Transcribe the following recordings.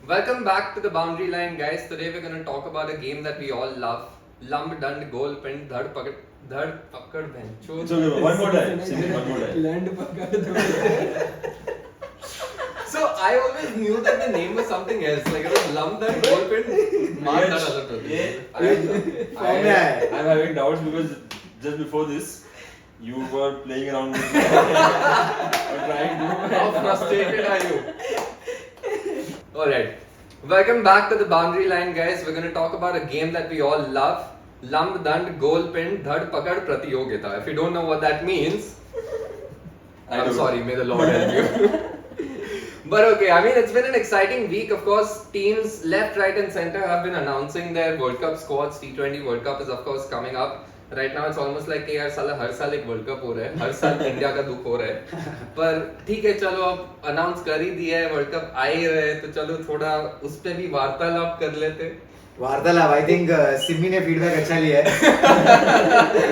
Welcome back to the Boundary Line, guys. Today we're going to talk about a game that we all love. Lump, dund, goal, pin, dhad, pakad, bhenchod. It's okay, one more time. Sing it one more time. Land pakad do. So I always knew that the name was something else. Like it was lump, dund, goal, pin, maar, dhad, alak hoती. I'm having doubts because just before this, you were playing around with me. Or trying to. How frustrated are you? Alright. Welcome back to the Boundary Line, guys. We're going to talk about a game that we all love. Lump, dund, goal, pin, dhad, pakad, pratiyogita. If you don't know what that means, I'm sorry, may the Lord help you. But okay, I mean, it's been an exciting week. Of course, teams left, right, and center have been announcing their World Cup squads. T20 World Cup is, of course, coming up. Right now, it's almost like कि यार साला हर साल एक world cup हो रहा है, हर साल India का दुख हो रहा है. पर ठीक है, चलो अब अनाउंस कर ही दिया है, वर्ल्ड कप आ ही रहे, तो चलो थोड़ा उस पे भी वार्तालाप कर लेते. वार्तालाप आई थिंक सिमी ने फीडबैक अच्छा लिया है.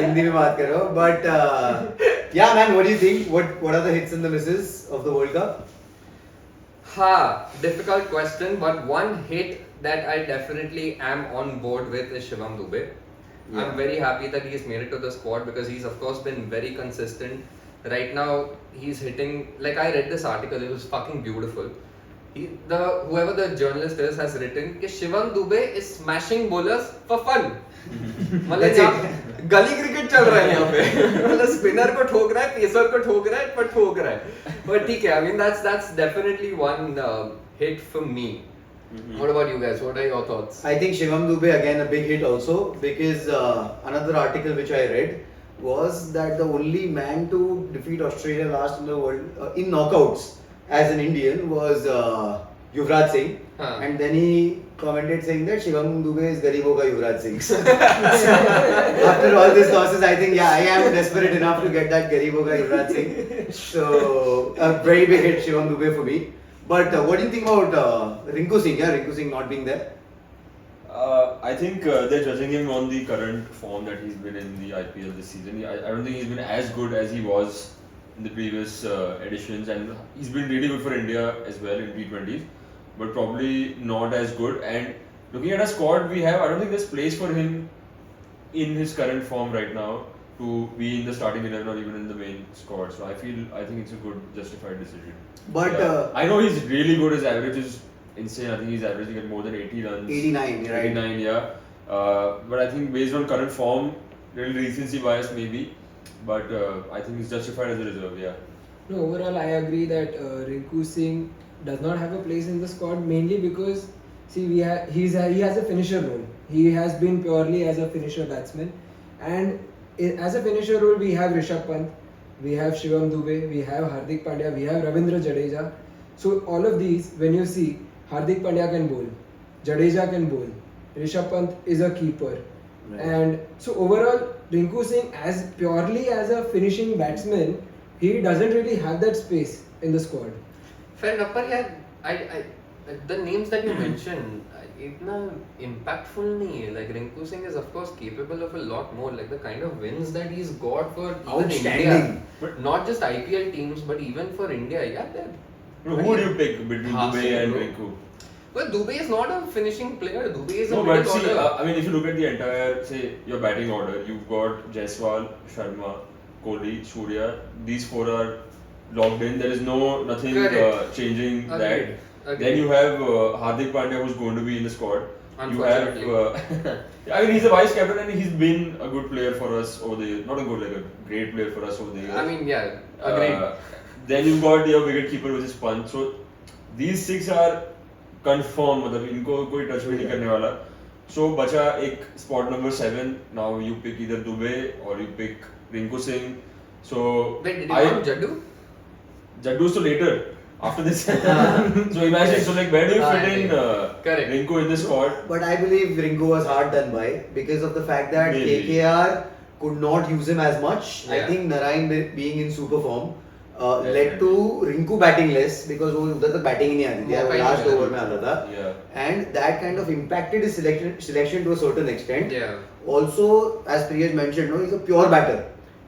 हिंदी में बात करो. But yeah man, what do you think? What are the hits and the misses of the world cup? Difficult question, but one hit that I definitely am on board with is Shivam Dube. Yeah. I'm very happy that he's made it to the squad because he's of course been very consistent. Right now he's hitting, like I read this article, it was fucking beautiful. Whoever the journalist is has written कि Shivam Dube is smashing bowlers for fun. मतलब यहाँ गली cricket चल रहा है यहाँ पे. मतलब स्पिनर को ठोक रहा है, पेसर को ठोक रहा है, पर ठोक रहा है. But ठीक है, I mean that's definitely one hit for me. What about you guys? What are your thoughts? I think Shivam Dube again a big hit also because another article which I read was that the only man to defeat Australia last in the world in knockouts as an Indian was Yuvraj Singh, and then he commented saying that Shivam Dube is Garibo ka Yuvraj Singh. After all these losses, I think I am desperate enough to get that Garibo ka Yuvraj Singh. So a very big hit Shivam Dube for me. But what do you think about Rinku Singh? Yeah, Rinku Singh not being there. I think they're judging him on the current form that he's been in the IPL this season. I don't think he's been as good as he was in the previous editions, and he's been really good for India as well in T20s, but probably not as good. And looking at our squad we have, I don't think there's place for him in his current form right now to be in the starting 11 or even in the main squad. So I think it's a good justified decision. But I know he's really good. His average is insane. I think he's averaging at more than 80 runs. 89, right? 89, yeah. But I think based on current form, little recency bias maybe. But I think he's justified as a reserve, yeah. No, overall I agree that Rinku Singh does not have a place in the squad, mainly because see he has a finisher role. He has been purely as a finisher batsman, and as a finisher role we have Rishabh Pant, we have Shivam Dube, we have Hardik Pandya, we have Ravindra Jadeja. So all of these, when you see, Hardik Pandya can bowl, Jadeja can bowl, Rishabh Pant is a keeper. Right. And so overall, Rinku Singh as purely as a finishing batsman, he doesn't really have that space in the squad. Fair enough, but yeah, I the names that you mentioned, इतना impactful नहीं है. Like Rinku Singh is of course capable of a lot more. Like the kind of wins that he's got for even India, But not just IPL teams, but even for India. Yeah, they're who would you pick between Dube and Rinku? Well, Dube is not a finishing player. Dube is a No, but middle see, order. I mean, if you look at the entire, say, your batting order, you've got Jaiswal, Sharma, Kohli, Surya. These four are locked in. There is nothing changing Agreed. that. Then you have Hardik Pandya, who's going to be in the squad. You have, I mean, he's a vice captain and he's been a good player for us over the years. Not a good, like a great player for us over the years. I mean, yeah, agreed. Then you've got your wicket keeper, which is Pant. So these six are confirmed. मतलब इनको कोई touch भी नहीं करने वाला. So बचा एक spot number 7. Now you pick either Dube or you pick Rinku Singh. So Wait, did you want Jaddu? Jaddu's so later. After this, so imagine, so like where do you fit in Correct. Rinku in this squad? But I believe Rinku was hard done by because of the fact that Maybe. KKR could not use him as much. I Yeah. think Narayan being in super form led to Rinku batting less because वो उधर तक batting ही नहीं आती थी. मौका वो ही last नहीं over में मिला आता था. Yeah. And that kind of impacted his selection to a certain extent. Yeah. Also, as Priyesh mentioned, no, he's a pure batter.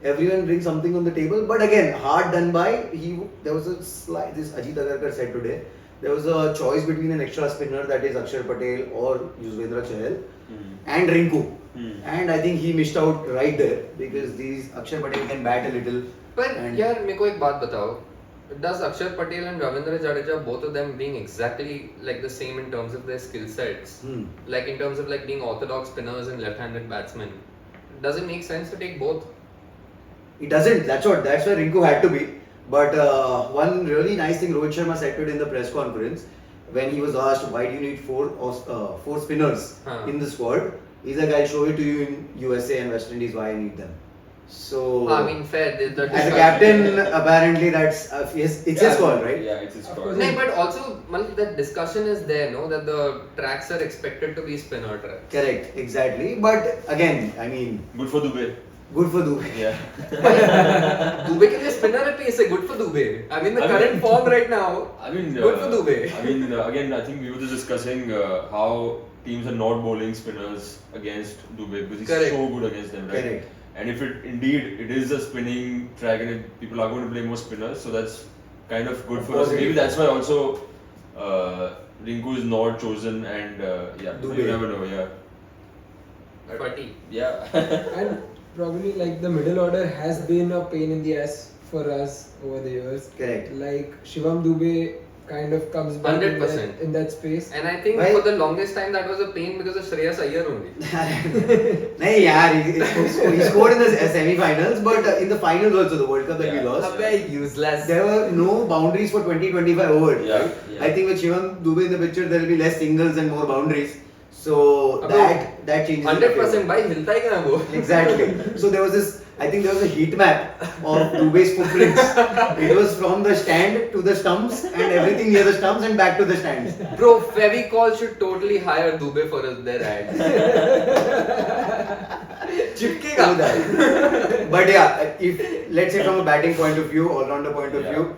Everyone brings something on the table, but again, hard done by. There was a slide. This Ajit Agarkar said today there was a choice between an extra spinner that is Akshar Patel or Yuzvendra Chahal and Rinku. And I think he missed out right there because these Akshar Patel can bat a little. पर and यार मेरे को एक बात बताओ, does Akshar Patel and Ravindra Jadeja, both of them being exactly like the same in terms of their skill sets, like in terms of like being orthodox spinners and left-handed batsmen, does it make sense to take both? It doesn't. That's why Rinku had to be. But one really nice thing Rohit Sharma said to it in the press conference when he was asked why do you need four spinners in the squad, he's like, I'll show it to you in USA and West Indies why I need them. So I mean, fair. as a captain, apparently that's it's his call, right? Yeah, it's his call. No, but also that discussion is there, no? That the tracks are expected to be spinner tracks. Correct, exactly. But again, I mean, Good for Dubey. good for Dubey. Yeah. Dubey के लिए spinner है pace है, good for Dubey. I mean the current form right now. I mean, good for Dubey. I mean, again, I think we were just discussing how teams are not bowling spinners against Dubey because he's Correct. so good against them, right? Correct. And if it is a spinning track and people are going to play more spinners, so that's kind of good for us. Maybe that's why also Rinku is not chosen and yeah, Dubey. you never know, yeah. Putty. Yeah. And probably like the middle order has been a pain in the ass for us over the years. Correct. Like Shivam Dubey kind of comes back 100%. in that space. And I think Why- for the longest time that was a pain because of Shreyas Iyer only. Nahi yaar, he scored in the semi-finals, but in the finals also, the World Cup that we Yeah. lost, Abbe, useless. there were no boundaries for 20-25 overs. Yeah, Right? yeah. I think with Shivam Dubey in the picture, there will be less singles and more boundaries. So Abbe, that changes. in the 100% favor. भाई हिलता ही कहाँ वो? Exactly. So there was this, I think there was a heat map of Dubey's footprints. It was from the stand to the stumps and everything near the stumps and back to the stands. Bro, Fevicol should totally hire Dubey for their ad. चिपकेगा. Do that. But yeah, if let's say from a batting point of view, all-rounder point of Yeah. view,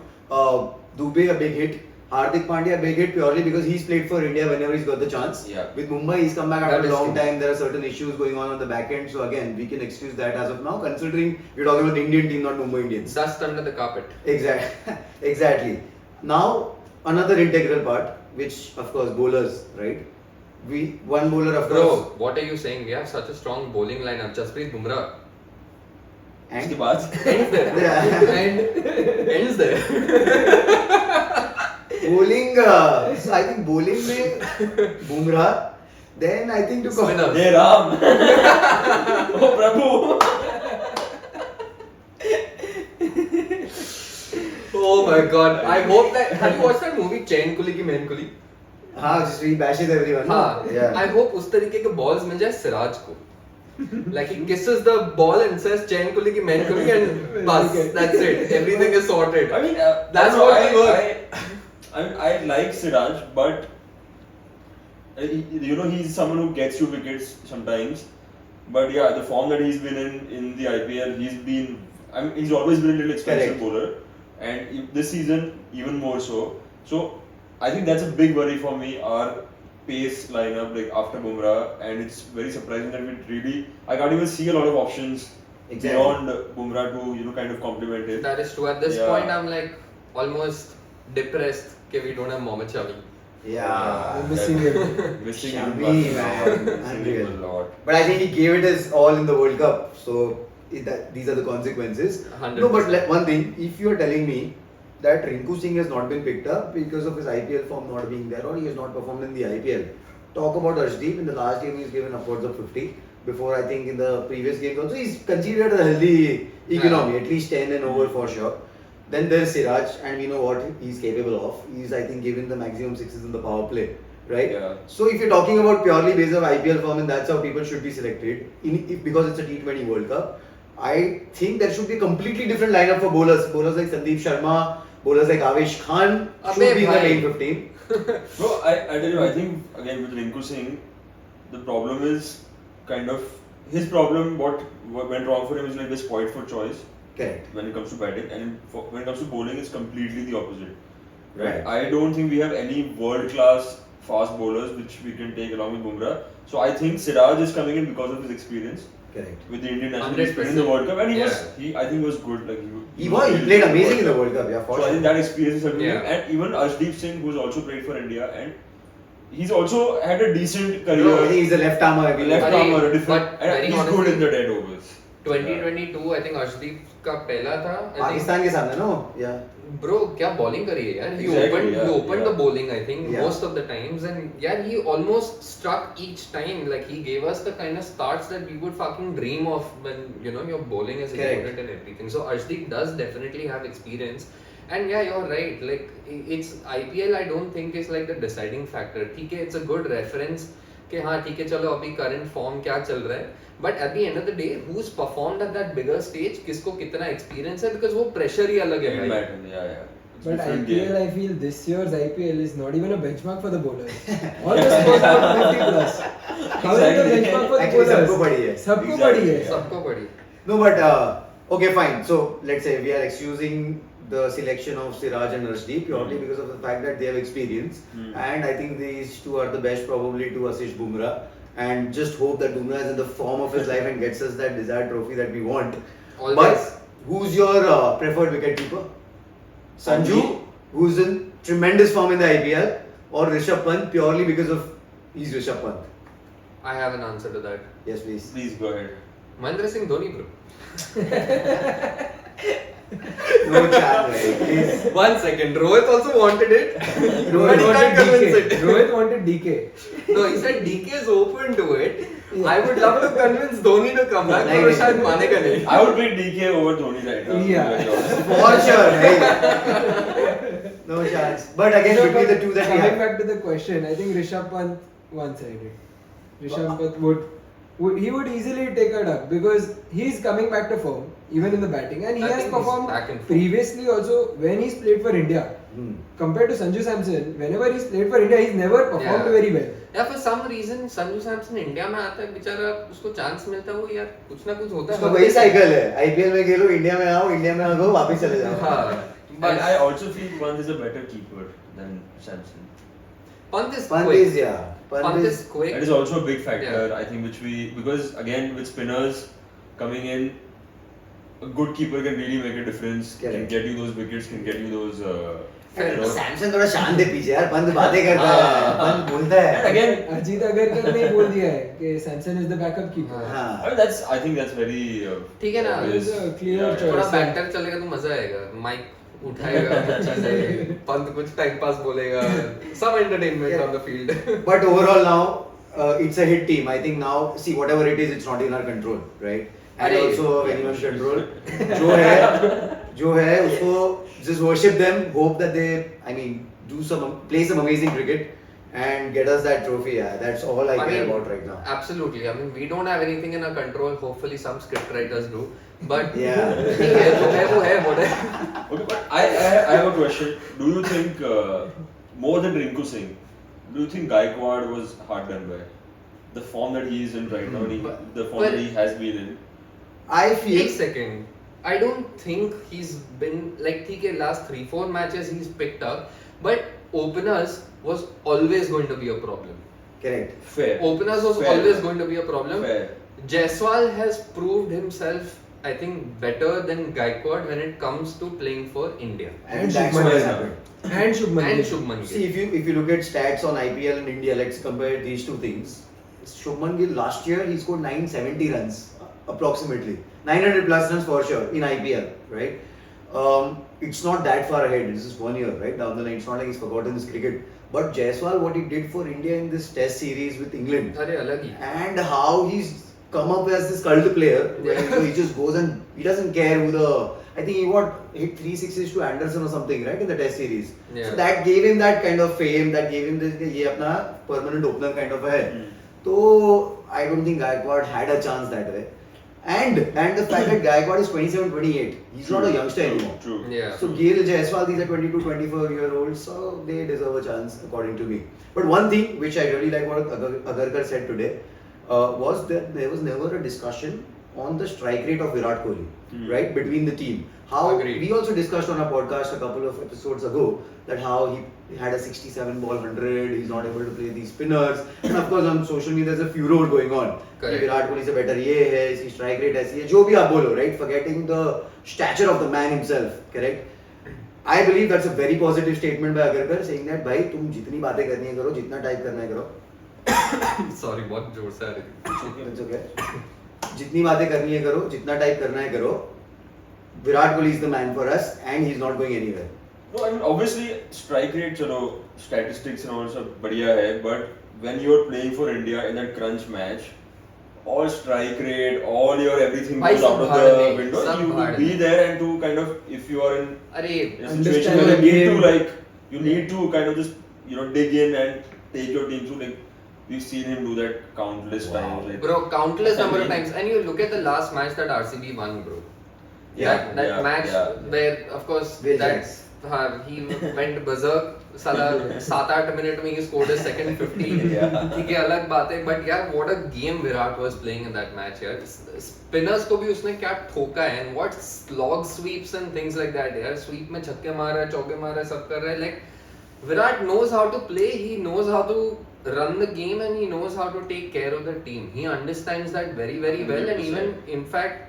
Dubey a big hit. Hardik Pandya a big hit purely because he's played for India whenever he's got the chance. Yeah. With Mumbai, he's come back That after a is long true. time. There are certain issues going on the back end. So again, we can excuse that as of now, considering we're talking about the Indian team, not Mumbai Indians. Dust under the carpet. Exactly. Exactly. Now another integral part, which of course bowlers, right? One bowler of Bro, course. what are you saying? We have such a strong bowling lineup. Jasprit Bumrah. उसके And बाद Ends there. Yeah. And ends there. bowling, so I think bowling में Bumrah. Then I think to Spinner. जय राम ओ प्रभु Oh my god. I hope that. Have you watched that movie Chain Kuli ki Main Kuli? हाँ, just he bashes everyone. no? हाँ. Yeah. I hope उस तरीके के balls मिल जाए सिराज को. Like he kisses the ball and says Chain Kuli ki Main Kuli and bas. That's it. Everything is sorted. I mean, That's I know, what we work. I like Siraj, but you know he's someone who gets you wickets sometimes. But yeah, the form that he's been in the IPL, he's always been a little expensive Correct. bowler, and this season even more so. So I think that's a big worry for me. Our pace lineup like after Bumrah, and it's very surprising that I can't even see a lot of options Exactly. beyond Bumrah to kind of complement it. That is true. At this Yeah. point, I'm like almost depressed that we don't have Mohammad Shami. Yeah. We're missing him. Missing Shami, him, man. missing him Unreal. a lot. But I think he gave it his all in the World Cup. So these are the consequences. 100%. No, but one thing, if you are telling me that Rinku Singh has not been picked up because of his IPL form not being there or he has not performed in the IPL, talk about Arshdeep. In the last game, he's given upwards of 50. Before, I think in the previous games also, he's considered a healthy economy, at least 10 and over for sure. Then there's Siraj, and we know what he's capable of. He's, I think, given the maximum sixes in the power play, right? Yeah. So if you're talking about purely based on IPL form, and that's how people should be selected, because it's a T20 World Cup, I think there should be a completely different lineup for bowlers. Bowlers like Sandeep Sharma, bowlers like Avesh Khan should Abbe be in the bhai. main 15. Bro, I tell you, I think again with Rinku Singh, the problem is kind of his problem. What went wrong for him is like this point for choice Correct. when it comes to batting, and when it comes to bowling, it's completely the opposite. Right. I don't think we have any world-class fast bowlers which we can take along with Bumrah. So I think Siraj is coming in because of his experience. Correct. with the Indian national team, 100%. in the World Cup, and Yeah. I think he was good. Like He played amazing in the World Cup, yeah, for So I sure. think that experience is something. Yeah. And even Arshdeep Singh, who's also played for India, and he's also had a decent I career. think he's a left armer. Left Arey, arm or a different, but and very he's good honestly, in the dead overs. 2022 I think Arshdeep का पहला था. I think- Pakistan के सामने no, yeah. Bro, क्या bowling करी है यार? He Exactly, opened yeah. the bowling I think Yeah. most of the times, and yeah, he almost struck each time. Like he gave us the kind of starts that we would fucking dream of when your bowling is Correct. important and everything. So Arshdeep does definitely have experience. And yeah, you're right. Like it's IPL, I don't think is like the deciding factor. ठीक है, it's a good reference कि हाँ ठीक है चलो अभी current form क्या चल रहा है. But at the end of the day, who's performed at that bigger stage, किसको कितना experience है, because वो pressure ही अलग है भाई. Yeah. It's But different IPL, game. I feel this year's IPL is not even a benchmark for the bowlers. All the scores are 50 plus. How is the Exactly. benchmark for the Actually, bowlers? सबको पड़ी है. सबको Exactly. पड़ी है. सबको पड़ी. No, but okay, fine. So let's say we are excusing the selection of Siraj and Arshdeep purely because of the fact that they have experience, and I think these two are the best probably to Ashish Bumrah. And just hope that Bumrah is in the form of his life and gets us that desired trophy that we want. Always. But who's your preferred wicketkeeper? Sanju, who's in tremendous form in the IPL, or Rishabh Pant purely because of he's Rishabh Pant? I have an answer to that. Yes, please. Please go ahead. Mahendra Singh Dhoni, bro. No chance, right? Please. 1 second. Rohit also wanted it. Rohit But he wanted can't convince DK. it. Rohit wanted DK. No, he said DK is open to it. I would love to convince Dhoni to come back, नहीं, but नहीं. शायद मानेगा नहीं. I would pick DK over Dhoni right now. Yeah. to be very honest. For sure, right? No chance. But again, No, between but the two that we coming have. back to the question, I think Rishabh Pant one-sided. Rishabh Pant would easily take a duck because he's coming back to form even in the batting, and he I has think he's performed back in form. previously also when he's played for India. Hmm. Compared to Sanju Samson, whenever he's played for India, he's never performed Yeah. very well. या for some reason Sanju Samson India में आता है बेचारा, उसको chance मिलता है वो यार कुछ ना कुछ होता है. उसका वही साइकिल है. IPL में खेलो, इंडिया में आओ, इंडिया में आओ, वापस चले जाओ. हाँ. But But I also feel Pant is a better keeper than Samson. Pant is Pant quick. is yeah. Pant is quick. That is also a big factor, Yeah. I think, because again with spinners coming in, a good keeper can really make a difference. Can Correct. get you those wickets, can get you those. Fair you know. Samson थोड़ा शांत है पीछे यार. पंत बातें करता है. हाँ. पंत बोलता है. And again, अजीत अगरकर ने बोल दिया है कि Samson is the backup keeper. हाँ. हाँ. I think that's very. ठीक है ना, obvious. it's a clear Yeah. choice. थोड़ा बैटर चलेगा तो मजा आएगा. माइक उठाएगा अच्छा से, पंत कुछ टाइम पास बोलेगा, some entertainment Yeah. on the field. But overall now, it's a hit team. I think now, see whatever it is, it's not in our control, right? And अरे. also anyone's control. जो है उसको just worship them. Hope that they, I mean, play some amazing cricket and get us that trophy. Yeah, that's all I care about right now. Absolutely. I mean, we don't have anything in our control. Hopefully, some script writers do. But Yeah. ठीक है, जो है वो है, what है. Okay, but I have a question. Do you think more than Rinku Singh, do you think Gaikwad was hard done by? The form that he is in right now, the form But- that he has been in. I feel एक second. I don't think he's been like ठीक है, last 3-4 matches he's picked up, but openers was always going to be a problem. correct. Fair. Openers was Fair. always going to be a problem. Fair. Jaiswal has proved himself, I think, better than Gaikwad when it comes to playing for India. And that's Shubman what has Gill. happened. And Shubman And Gill. Shubman See, Gill. if you look at stats on IPL and India, let's compare these two things. Shubman Gill last year he scored 970 runs approximately, 900 plus runs for sure in IPL, right? It's not that far ahead. This is 1 year, right, down the line. It's not like he's forgotten his cricket. But Jaiswal, what he did for India in this Test series with England, अरे अलग ही. and how he's come up as this cult player, where so he just goes and he doesn't care who the. I think he hit 3 sixes to Anderson or something, right, in the Test series. Yeah. So that gave him that kind of fame, that gave him this ये अपना permanent opener kind of है. So I don't think Gaikwad had a chance that way. And the fact that Gaikwad is 27, 28, he's not a youngster anymore. True. Yeah. So Gill, Jaiswal, these are 22, 24-year-olds, so they deserve a chance according to me. But one thing which I really like what Agarkar said today was that there was never a discussion on the strike rate of Virat Kohli, right, between the team. How Agreed. we also discussed on our podcast a couple of episodes ago that how he had a 67 ball 100, he's not able to play these spinners, and of course on social media there's a furor going on. Correct. Virat Kohli से better ये है, इसकी strike rate ऐसी है, जो भी आप बोलो, right, forgetting the stature of the man himself, correct? I believe that's a very positive statement by Agarkar saying that भाई तुम जितनी बातें करनी है करो, जितना टाइप करना है करो. Sorry, बहुत जोर से आ रही थी. It's okay. जितनी बातें करनी है करो, जितना टाइप करना है करो. Virat Kohli is the man for us, and he's not going anywhere. No, I mean obviously strike rate, चलो statistics and all सब बढ़िया है, but when you're playing for India in that crunch match, all strike rate, all your everything भाई goes out सब of भाड़ the में, window. सब You भाड़ to be में. there and to kind of, if you are in अरे a situation Understand where the you need to game. you need to kind of just dig in and take your team through. We've seen him do that countless Wow. times. bro, countless number of I mean- times, and you look at the last match that RCB won, bro. Yeah, that match where, of course, Will that Jacks. he went berserk. साला 7-8 minute में he scored his second 50. ठीक है, अलग बात है, but yeah, what a game Virat was playing in that match यार. Spinners को भी उसने क्या ठोका है, and what slog sweeps and things like that यार. Sweep में छक्के मार रहा है, चौके मार रहा है, सब कर रहा है. Like Virat knows how to play. He knows how to run the game, and he knows how to take care of the team. He understands that very well, and even in fact,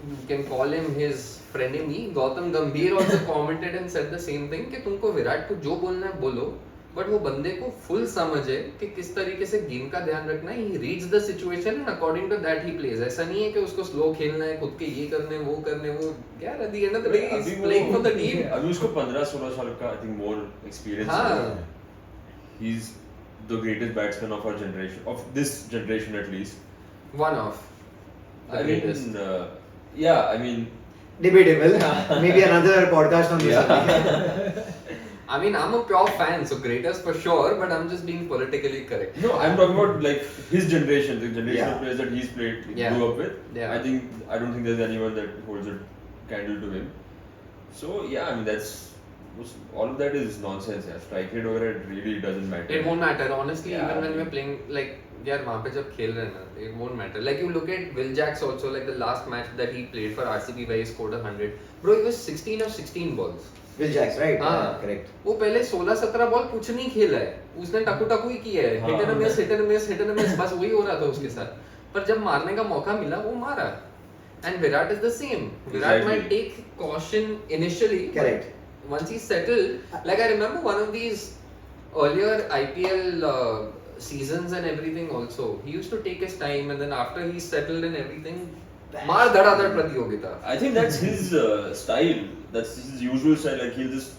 you can call him his frenemy. Gautam Gambhir also commented and said the same thing कि तुमको विराट को जो बोलना है बोलो, but वो बंदे को फुल समझ है कि किस तरीके से गेम का ध्यान रखना है. He reads the situation and according to that he plays. ऐसा नहीं है कि उसको स्लो खेलना है, खुद के ये करने वो यार at the end of the day he's अभी playing वो- for the team. अभी उसको 15-16 साल का I think more experience हाँ. है. He's the greatest batsman of our generation, of this generation at least. One of the I greatest. mean, yeah, I mean, Debatable. Maybe another podcast on this. yeah. I mean, I'm a pure fan, so greatest for sure, but I'm just being politically correct. No, I'm talking about like his generation, the generation Yeah. of players that he's played, Yeah. grew up with. Yeah. I don't think there's anyone that holds a candle to him. So yeah, I mean all of that is nonsense. Yeah, strike rate over it really doesn't matter. It won't matter, honestly, Yeah, even when I mean- we're playing, like, यार वहाँ पे जब खेल रहे हैं ना, it won't matter. Like you look at Will Jacks also, like the last match that he played for RCB where he scored 100. Bro, he was 16 or 16 balls. Will Jacks, right? हाँ. Yeah, correct. वो पहले 16-17 ball कुछ नहीं खेला है, उसने टकू ही किया है, hit and miss, hit and miss, बस वही हो रहा था उसके साथ. पर जब मारने का मौका मिला वो मारा. And Virat is the same. Virat Exactly. might take caution initially. but Correct. Once he's settled, like I remember one of these earlier IPL seasons and everything also, he used to take his time and then after he's settled and everything, मार धड़ाधड़ प्रतियोगिता. I think that's his style. That's his usual style. Like he'll just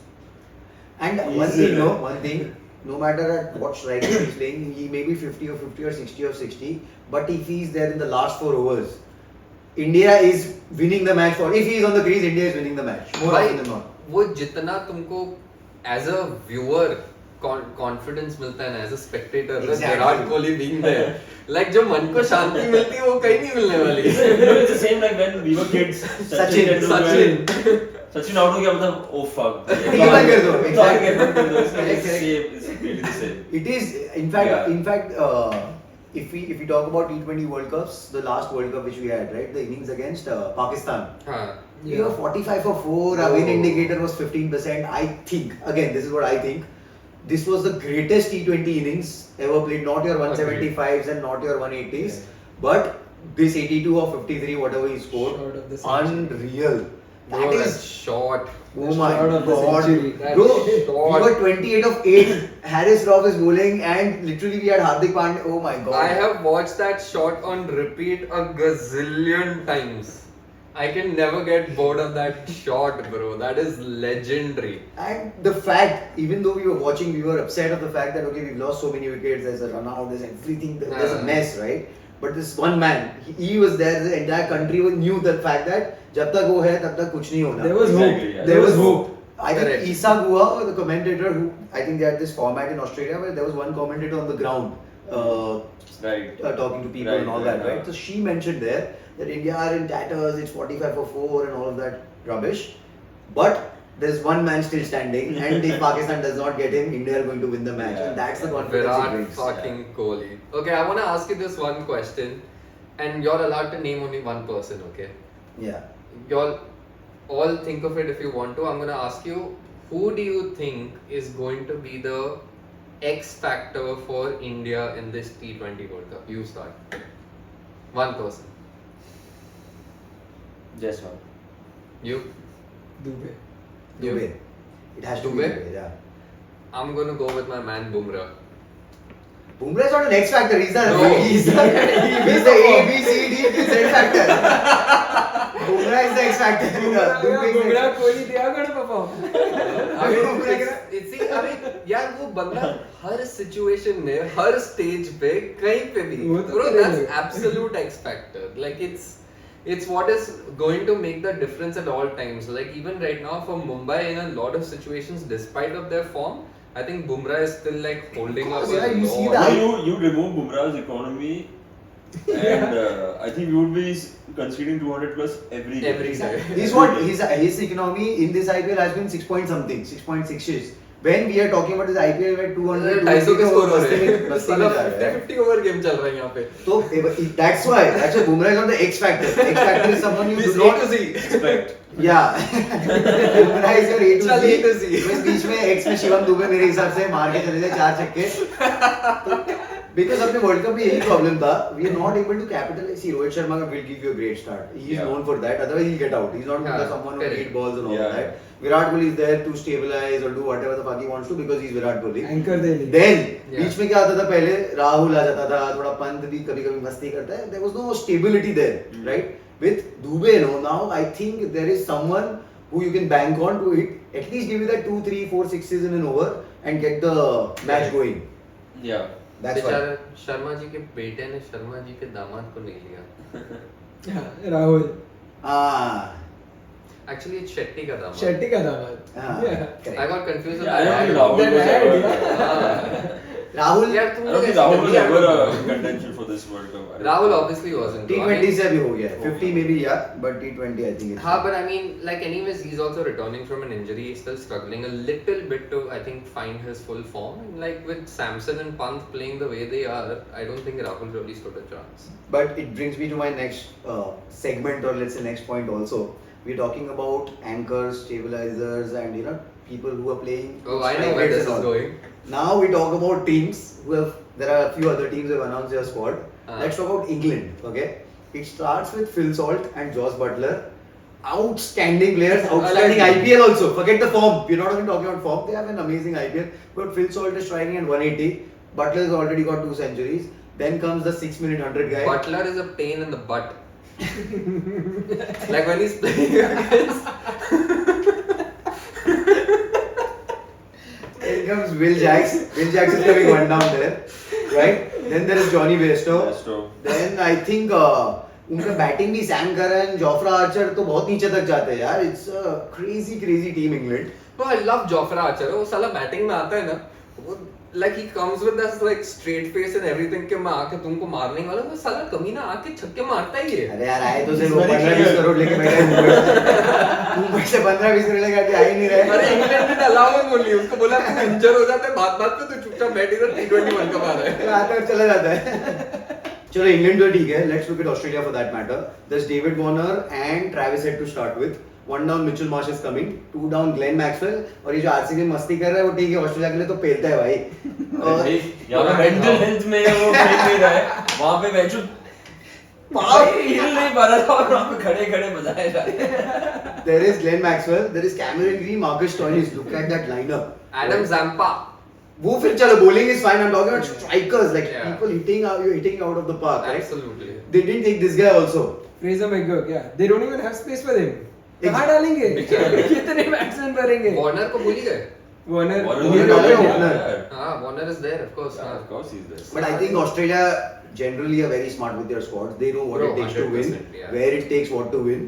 And one thing, no matter at what strike rate he's playing, he may be 50 or 50 or 60 or 60, but if he's there in the last 4 overs, India is winning the match if he is on the crease, India is winning the match more भाई, often than not. वो जितना तुमको as a viewer confidence मिलता है ना, as a spectator, Exactly. Virat Kohli being there, like जो मन को शांति मिलती है वो कहीं नहीं मिलने वाली. it's the same like when we were kids. Sachin. Sachin out हो गया मतलब oh fuck. ये बंद कर दो, तो exactly. आगे बंद कर दो. It's like Correct, correct. same. It's really the same. It is, in fact, Yeah. if we talk about T20 World Cups, the last World Cup which we had, right, the innings against Pakistan. हाँ. We were 45 for 4, our win Oh. indicator was 15%. I think, again, this is what I think, this was the greatest T20 innings ever played, not your 175s and not your 180s, but this 82 or 53, whatever he scored, Short of the century. unreal. Bro, That that is, shot. oh my Short of the god. century. That Bro, shot. we were 28 of 8, Harris Rauf is bowling and literally we had Hardik Pandya, oh my god. I have watched that shot on repeat a gazillion times. I can never get bored of that shot, bro. That is legendary. And the fact, even though we were watching, we were upset of the fact that okay, we've lost so many wickets, there's a run out, there's everything, there's a mess, right? But this one man, he was there, the entire country knew the fact that जब तक वो है तब तक कुछ नहीं होना. There was Exactly, hope. yeah. There was hope. I think Correct. Isa Guha, the commentator, who I think they had this format in Australia where there was one commentator on the ground Right. talking to people Right, and all right, that, right? yeah. So she mentioned there that India are in tatters, it's 45 for 4 and all of that rubbish. But there's one man still standing, and if Pakistan does not get him, India are going to win the match. Yeah. And that's the confidence it Virat brings. fucking Kohli. Okay, I want to ask you this one question. and you're allowed to name only one person, okay? Yeah. Y'all all think of it if you want to. I'm gonna ask you, who do you think is going to be the X factor for India in this T20 World Cup? You start. One person. Jaiswal. You? Dubey. Dubey. It has to be Dubey? Dubey, yeah. I'm gonna go with my man Bumrah. Bumrah is not an X factor. He's the No. he's the A B C D Z factor. Bumrah is the X factor. Dubey is the Bumrah, X Kohli, they are going to perform. I mean, see, I mean, यार वो बंदा हर situation में, हर stage पे, कहीं पे भी, वो तो bro, करेगा। that's absolute X factor. Like it's what is going to make the difference at all times. Like even right now for Mumbai in a lot of situations, despite of their form, I think Bumrah is still like holding up. course, yeah, a you lot. see that. You remove Bumrah's economy, and I think we would be conceding 200 plus every game. Every day. He's what his economy in this IPL has been 6 point something, 6.6. When we are talking about this IPL where 200 250 के score हो रहे हैं, बस्ती साला में जा रहा है। 50 over game चल रहा है यहाँ पे. So that's why Bumrah is not the X factor. X factor is someone you He's do A not to Z. Expect. Yeah. Bumrah is your A to चल Z. A to Z. बस बीच में X में शिवम दुबे मेरे हिसाब से मार के चले जाए 4 छक्के. Because अपने वर्ल्ड कप में यही प्रॉब्लम था. We are not able to capitalize. See, Rohit Sharma will give you a great start. He is Yeah. known for that. Otherwise, he'll get out. He's not Yeah, someone who correct. hit balls and all Yeah. that. Virat Kohli is there to stabilize or do whatever the fuck he wants to because he's Virat Kohli. Anchor they Lee. Then Yeah. बीच में क्या आता था पहले राहुल आ जाता था थोड़ा पंत भी कभी कभी मस्ती करता है. There was no stability there, right? With Dubey, no, now I think there is someone who you can bank on to hit at least give you that 2, 3, 4 sixes in an over and get the match going. Yeah. That's why. बेचारा शर्मा जी के बेटे ने शर्मा जी के दामाद को नहीं लिया. Yeah, Rahul. Ah, Actually, it's Shetty का दामाद. Shetty का दामाद. ah, Yeah. correct. I got confused with Yeah, I don't that. think Rahul That was ad, ever. हाँ. Rahul यार तुम I लोग don't think ऐसे Rahul was करते ever हो. a contention for this World Cup. Rahul obviously wasn't. T20 से अभी हो गया है 50 maybe yeah but T20 I think it's हाँ, but I mean, like anyways, he's also returning from an injury. He's still struggling a little bit to, I think, find his full form. And like with Samson and Pant playing the way they are, I don't think Rahul really stood a chance. But it brings me to my next segment or let's say next point also. We're talking about anchors, stabilizers and you know people who are playing. Oh, I know strike where rates this and is all. going. Now we talk about teams who have. There are a few other teams who have announced their squad. Let's talk about England. Okay, it starts with Phil Salt and Josh Butler. Outstanding players, outstanding Allegedly. IPL also. Forget the form. We're not even talking about form. They have an amazing IPL. But Phil Salt is striking at 180. Butler has already got 2 centuries. Then comes the 6-minute 100 guy. Butler is a pain in the butt. Like when he's playing against. Then comes Will Jacks. Will Jacks is coming one down there, right? Then there is Johnny Bairstow. Bairstow. Then I think उनका batting भी Sam Curran, Jofra Archer तो बहुत नीचे तक जाते हैं यार. It's a crazy team England. No, I love Jofra Archer. वो साला बैटिंग में आता है ना. वो like he comes with this like straight face and everything कि मैं आके तुमको मारने वाला. वो साला कमीना आके छक्के मारता ही है. अरे यार आए तो सिर्फ It's very 15-20 clear. करोड़ लेके बैठे हैं मुंबई से 15-20 करोड़ लेके आके आ ही नहीं रहे. अरे इंग्लैंड ने अलाउ ही बोली उसको बोला तू इंजर हो जाता है बात पे तू चुपचाप बैठ इधर T20 वर्ल्ड कप आ रहा है. आता और चला जाता है. चलो इंग्लैंड तो ठीक है. Let's look at Australia for that matter. There's David Warner and Travis Head to start with. 1 down Mitchell Marsh is coming. 2 down Glenn Maxwell. और ये जो आरसीबी मस्ती कर रहा है वो ठीक है. ऑस्ट्रेलिया के लिए तो पेलता है भाई. और यहाँ पे मेंटल हेल्थ में वो खेल नहीं रहा है. वहाँ पे मैच हिल नहीं पा रहा था और वहाँ पे खड़े बजाए जा रहे हैं. there is Glenn Maxwell. There is Cameron Green, Marcus Stoinis. Look at that lineup. Adam Zampa. वो फिर चलो bowling is fine. I'm talking about strikers like Yeah. people hitting out of the park. Right? Absolutely. They didn't take this guy also. Fraser McGurk, yeah. They don't even have space for him. कहाँ Ex- डालेंगे? बेचारे। कितने batsman भरेंगे? Warner को भूल ही गए. Warner. Warner Warner is डाले there. Warner. Yeah. हाँ, Warner is there of course. हाँ. Of course he's there. But I think Australia generally are very smart with their squads. They know what Bro, it takes to win, 100%, yeah. where it takes what to win.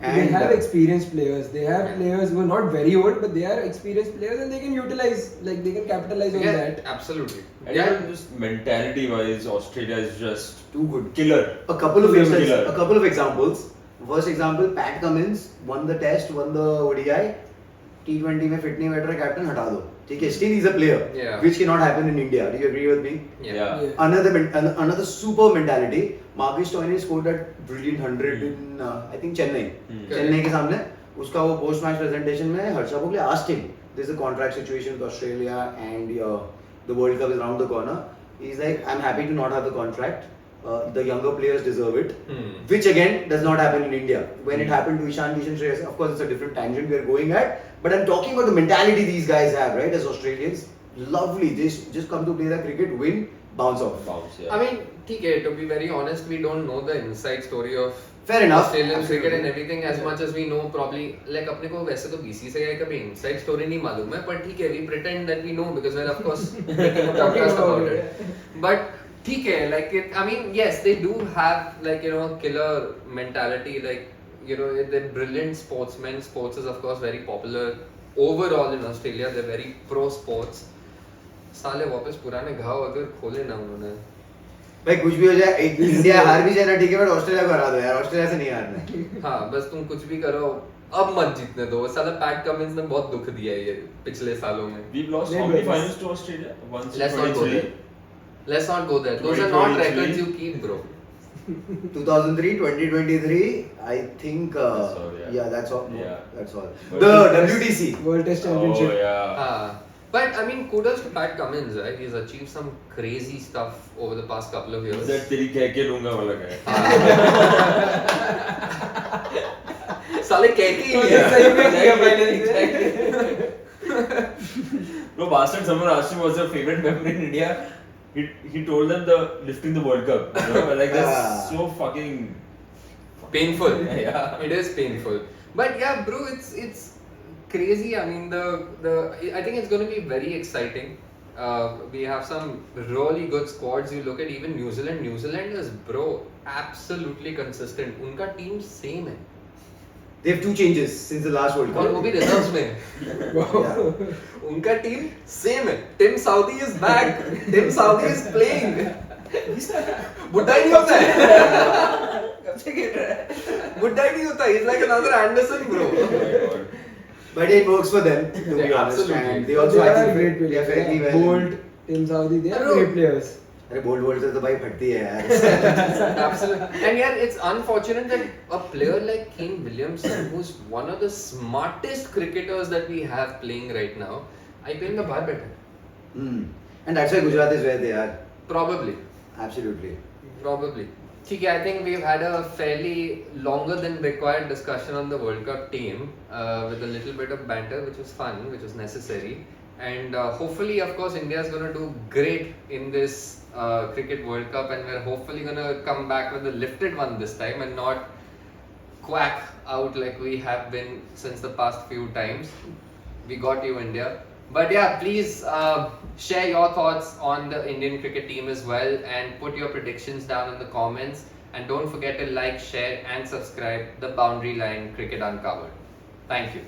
They have uh, experienced players. They have players who are not very old, but they are experienced players, and they can utilize, like they can capitalize on Yeah, that. absolutely. And Yeah. even just mentality wise, Australia is just too good. killer. A couple of Killer. instances, a couple of examples. First example, Pat Cummins won the test, won the ODI. T20 में fit नहीं बैठ रहा captain हटा दो. Okay, still he's a player, Yeah. which cannot happen in India. Do you agree with me? Yeah. Another super mentality. Marcus Stoinis scored that brilliant 100 in I think Chennai. Chennai के सामने उसका वो post match presentation में Harsha Bhogle asked him, there's a contract situation with Australia and the World Cup is around the corner. He's like, I'm happy to not have the contract. The younger players deserve it, which again does not happen in India. When it happened to Ishan Kishan Shreyas, of course it's a different tangent we are going at, but I'm talking about the mentality these guys have, right? As Australians, lovely. They just come to play the cricket, win, bounce off. Bounce, yeah. I mean, okay, to be very honest, we don't know the inside story of Fair enough. Australian Absolutely. cricket and everything as much as we know. Probably, like अपने को वैसे तो BCCI का भी inside story नहीं मालूम है, but ठीक है, we pretend that we know because we're of course making a podcast about it. But ठीक है, like it, I mean, yes, they do have like killer mentality. Like they're brilliant sportsmen. Sports is of course very popular overall in Australia. They're very pro sports. साले वापस पुराने घाव अगर खोले ना उन्होंने भाई कुछ भी हो जाए, इंडिया हार भी जाए ना ठीक है, बट ऑस्ट्रेलिया को हरा दो यार, ऑस्ट्रेलिया से नहीं हारना है। हाँ बस तुम कुछ भी करो, अब मत जीतने दो। साला पैट कमिंस ने बहुत दुख दिया है ये पिछले सालों में। We've lost They how many lost. finals to Australia? Once in Let's not go 23. there. Let's not go there. Those are not 2023. records you keep, bro. 2003, 2023, I think. That's all, yeah. That's all. Yeah. That's all. But- The WTC. World Test Oh Championship. yeah. But I mean, kudos to Pat Cummins, right? He's achieved some crazy stuff over the past couple of years. That तेरी कह के लूंगा वाला है. साले कह के ही लिया। सही में किया मैंने। Bro, bastard, someone asked him what's your favorite memory in India. He told them the lifting the World Cup. Like that's so fucking Painful. Yeah. It is painful. But yeah, bro, it's crazy. I mean, I think it's going to be very exciting. We have some really good squads. You look at even New Zealand. New Zealand is, bro, absolutely consistent. उनका team same है. They have 2 changes since the last World और Cup. वो भी reserves में. Yeah. उनका team same है. Tim Southee is back. Tim Southee is playing. बुड्ढा ही नहीं होता है. बुड्ढा ही नहीं होता. He's like another Anderson, bro. oh my god. But it works for them, to be Yeah, honest. absolutely. And they also They are actually great they are players. fairly well. Bold, Tim Southee, they are Bro. great players. अरे bold world से तो भाई फटती है यार. Absolutely. And yeah, it's unfortunate that a player like Kane Williamson, who's one of the smartest cricketers that we have playing right now, IPL में बाहर बैठा है. And that's why Gujarat is where they are. Probably. Absolutely. Probably. ठीक है, I think we've had a fairly longer than required discussion on the World Cup team with a little bit of banter, which was fun, which was necessary. And hopefully, of course, India is going to do great in this Cricket World Cup, and we're hopefully going to come back with a lifted one this time and not quack out like we have been since the past few times. We got you, India. But yeah, please share your thoughts on the Indian cricket team as well, and put your predictions down in the comments. And don't forget to like, share, and subscribe the Boundary Line Cricket Uncovered. Thank you.